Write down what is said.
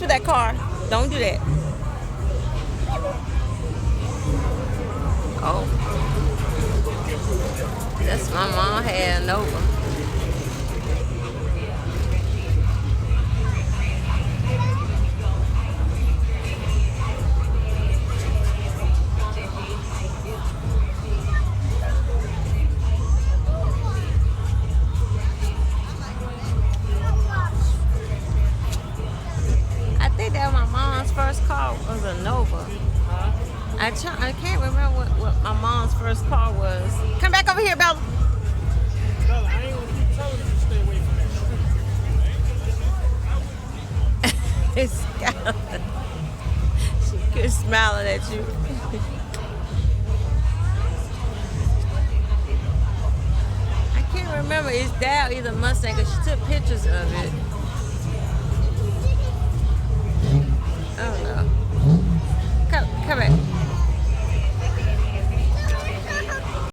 mess with that car. Don't do that. Oh, that's my mom had a Nova. I think that my mom's first car was a Nova. I can't remember what my mom's first car was. Come back over here, Bella. Bella, I ain't gonna keep telling you to stay away from that street. It's she keeps smiling at you. I can't remember. It's Dad either Mustang because she took pictures of it.